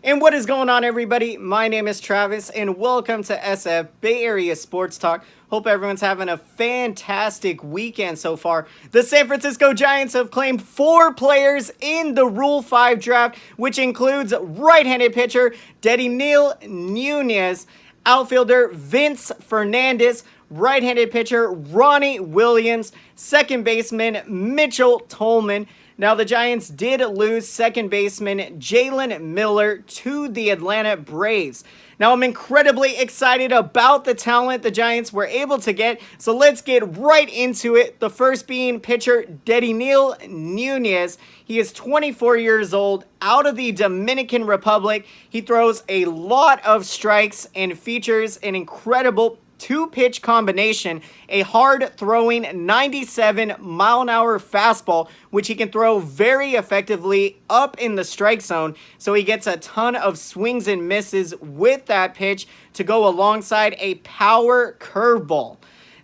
And what is going on, everybody? My name is Travis, and welcome to SF Bay Area Sports Talk. Hope everyone's having a fantastic weekend so far. The San Francisco Giants have claimed 4 players in the Rule 5 draft, which includes right-handed pitcher Dedniel Nunez, outfielder Vince Fernandez, right-handed pitcher Ronnie Williams, second baseman Mitchell Tolman. Now, the Giants did lose second baseman Jalen Miller to the Atlanta Braves. Now, I'm incredibly excited about the talent the Giants were able to get, so let's get right into it. The first being pitcher Dedniel Nunez. He is 24 years old, out of the Dominican Republic. He throws a lot of strikes and features an incredible two-pitch combination, a hard-throwing 97-mile-an-hour fastball, which he can throw very effectively up in the strike zone, so he gets a ton of swings and misses with that pitch to go alongside a power curveball.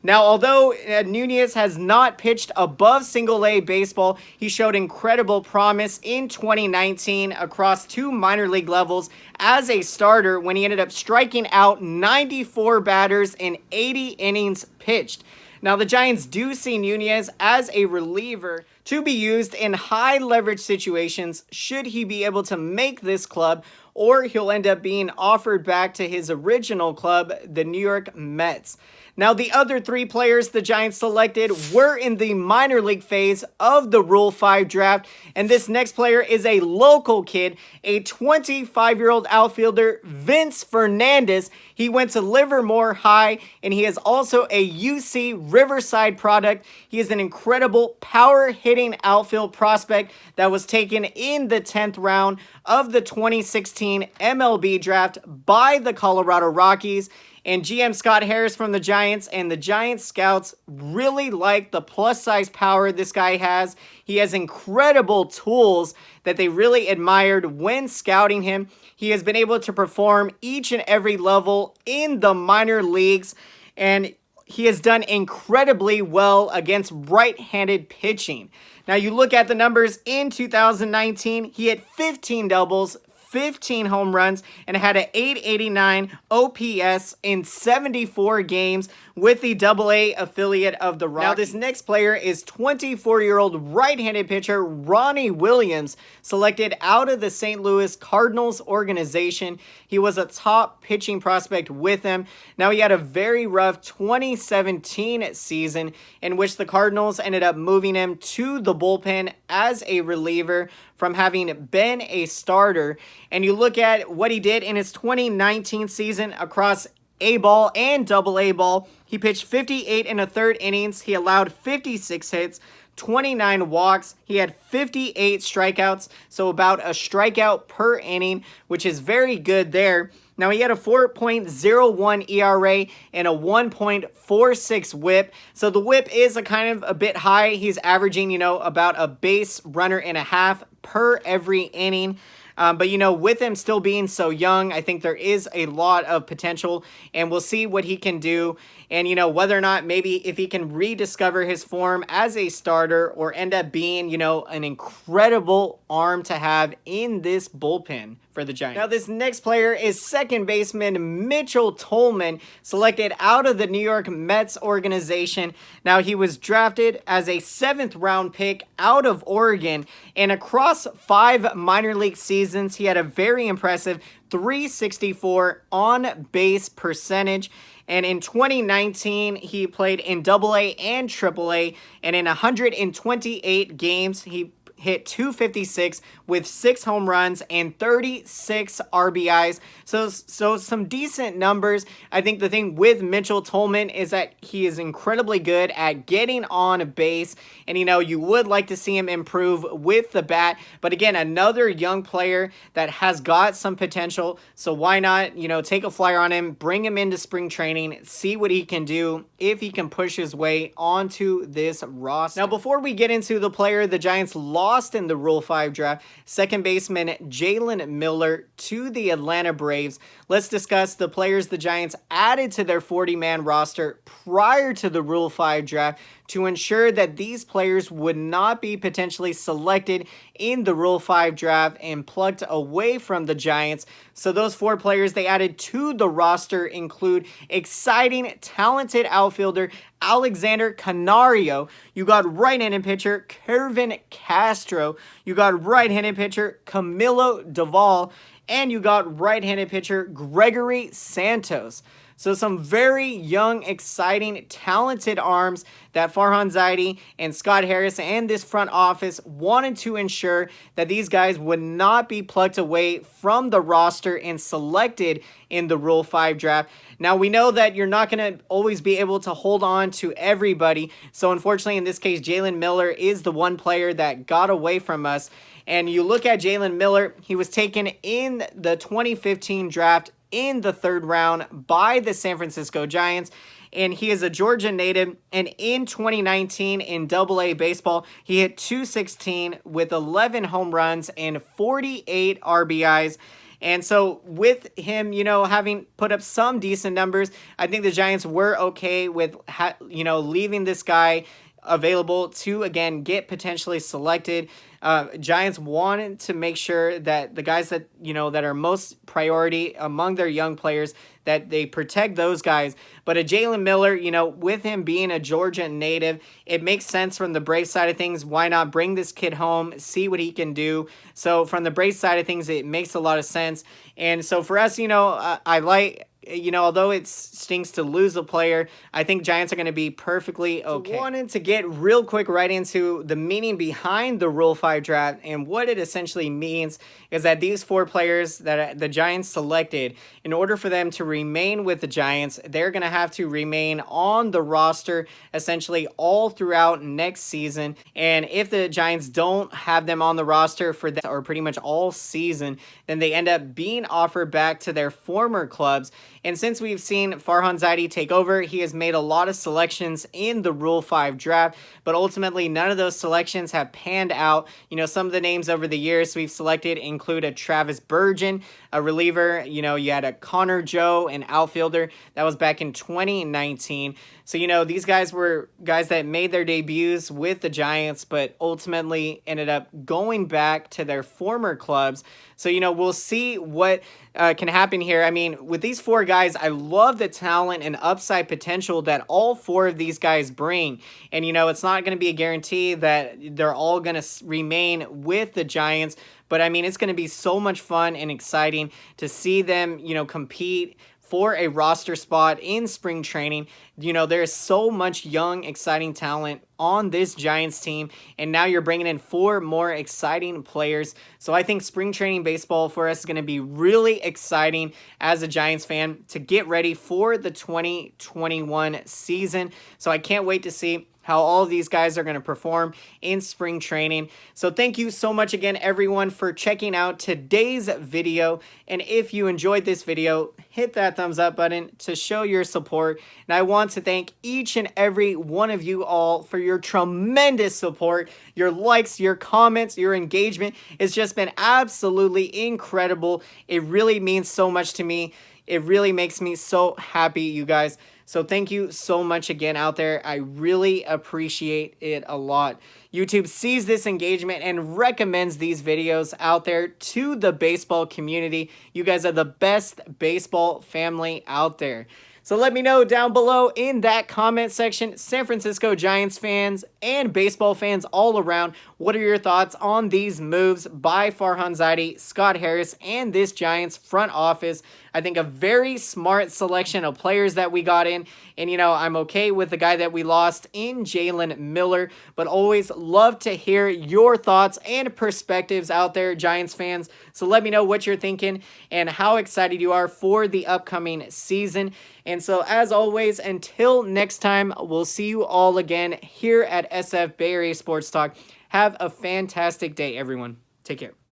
Now, although Nunez has not pitched above single-A baseball, he showed incredible promise in 2019 across 2 minor league levels as a starter when he ended up striking out 94 batters in 80 innings pitched. Now, the Giants do see Nunez as a reliever to be used in high-leverage situations should he be able to make this club, or he'll end up being offered back to his original club, the New York Mets. Now, the other 3 players the Giants selected were in the minor league phase of the Rule 5 draft, and this next player is a local kid, a 25-year-old outfielder, Vince Fernandez. He went to Livermore High, and he is also a UC Riverside product. He is an incredible power-hitting outfield prospect that was taken in the 10th round of the 2016 MLB draft by the Colorado Rockies. And GM Scott Harris from the Giants and the Giants scouts really like the plus-size power this guy has. He has incredible tools that they really admired when scouting him. He has been able to perform each and every level in the minor leagues, and he has done incredibly well against right-handed pitching. Now, you look at the numbers in 2019, he hit 15 doubles, 15 home runs, and had an 889 OPS in 74 games with the AA affiliate of the Rockies. Now, this next player is 24-year-old right-handed pitcher Ronnie Williams, selected out of the St. Louis Cardinals organization. He was a top pitching prospect with them. Now, he had a very rough 2017 season in which the Cardinals ended up moving him to the bullpen as a reliever from having been a starter. And you look at what he did in his 2019 season across A-ball and double A-ball. He pitched 58 1/3 innings. He allowed 56 hits, 29 walks. He had 58 strikeouts, so about a strikeout per inning, which is very good there. Now, he had a 4.01 ERA and a 1.46 whip. So the whip is a bit high. He's averaging, about a base runner and a half per every inning. But, with him still being so young, I think there is a lot of potential, and we'll see what he can do. And, whether or not maybe if he can rediscover his form as a starter or end up being, an incredible arm to have in this bullpen for the Giants. Now, this next player is second baseman Mitchell Tolman, selected out of the New York Mets organization. Now, he was drafted as a 7th round pick out of Oregon, and across 5 minor league seasons, he had a very impressive 364 on-base percentage. And in 2019, he played in AA and AAA, and in 128 games, he hit 256 with 6 home runs and 36 RBIs. So some decent numbers. I think the thing with Mitchell Tolman is that he is incredibly good at getting on base. And, you would like to see him improve with the bat. But again, another young player that has got some potential. So why not, take a flyer on him, bring him into spring training, see what he can do if he can push his way onto this roster. Now, before we get into the player the Giants lost lost in the Rule 5 draft second baseman Jalen Miller to the Atlanta Braves. Let's discuss the players the Giants added to their 40-man roster prior to the Rule 5 draft to ensure that these players would not be potentially selected in the Rule 5 draft and plucked away from the Giants. So those 4 players they added to the roster include exciting, talented outfielder Alexander Canario. You got right-handed pitcher Kervin Castro. You got right-handed pitcher Camilo Doval. And you got right-handed pitcher Gregory Santos. So some very young, exciting, talented arms that Farhan Zaidi and Scott Harris and this front office wanted to ensure that these guys would not be plucked away from the roster and selected in the Rule 5 draft. Now, we know that you're not going to always be able to hold on to everybody. So, unfortunately, in this case, Jalen Miller is the one player that got away from us. And you look at Jalen Miller, he was taken in the 2015 draft in the 3rd round by the San Francisco Giants. And he is a Georgia native. And in 2019 in AA baseball, he hit .216 with 11 home runs and 48 RBIs. And so with him, having put up some decent numbers, I think the Giants were okay with, leaving this guy available to, again, get potentially selected. Giants wanted to make sure that the guys that, that are most priority among their young players, that they protect those guys. But a Jalen Miller, with him being a Georgia native, it makes sense from the Braves side of things. Why not bring this kid home, see what he can do? So from the Braves side of things, it makes a lot of sense. And so for us, I like... although it stinks to lose a player, I think Giants are going to be perfectly okay. So wanted to get real quick right into the meaning behind the Rule 5 draft, and what it essentially means is that these 4 players that the Giants selected, in order for them to remain with the Giants, they're going to have to remain on the roster essentially all throughout next season. And if the Giants don't have them on the roster for that, or pretty much all season, then they end up being offered back to their former clubs. And since we've seen Farhan Zaidi take over, he has made a lot of selections in the Rule 5 draft, but ultimately none of those selections have panned out. Some of the names over the years we've selected include a Travis Bergen, a reliever. You had a Connor Joe, an outfielder. That was back in 2019. So, these guys were guys that made their debuts with the Giants, but ultimately ended up going back to their former clubs. So, we'll see what can happen here. I mean, with these 4 guys, I love the talent and upside potential that all 4 of these guys bring. And, it's not going to be a guarantee that they're all going to remain with the Giants. But, I mean, it's going to be so much fun and exciting to see them, compete for a roster spot in spring training. There's so much young, exciting talent on this Giants team, and now you're bringing in 4 more exciting players. So I think spring training baseball for us is going to be really exciting as a Giants fan to get ready for the 2021 season. So I can't wait to see how all of these guys are going to perform in spring training. So thank you so much again, everyone, for checking out today's video. And if you enjoyed this video, hit that thumbs up button to show your support. And I want to thank each and every one of you all for your tremendous support, your likes, your comments, your engagement. It's just been absolutely incredible. It really means so much to me. It really makes me so happy, you guys. So thank you so much again out there. I really appreciate it a lot. YouTube sees this engagement and recommends these videos out there to the baseball community. You guys are the best baseball family out there. So let me know down below in that comment section, San Francisco Giants fans and baseball fans all around, what are your thoughts on these moves by Farhan Zaidi, Scott Harris, and this Giants front office? I think a very smart selection of players that we got in. And, I'm okay with the guy that we lost in Jalen Miller, but always love to hear your thoughts and perspectives out there, Giants fans. So let me know what you're thinking and how excited you are for the upcoming season. And so, as always, until next time, we'll see you all again here at SF Bay Area Sports Talk. Have a fantastic day, everyone. Take care.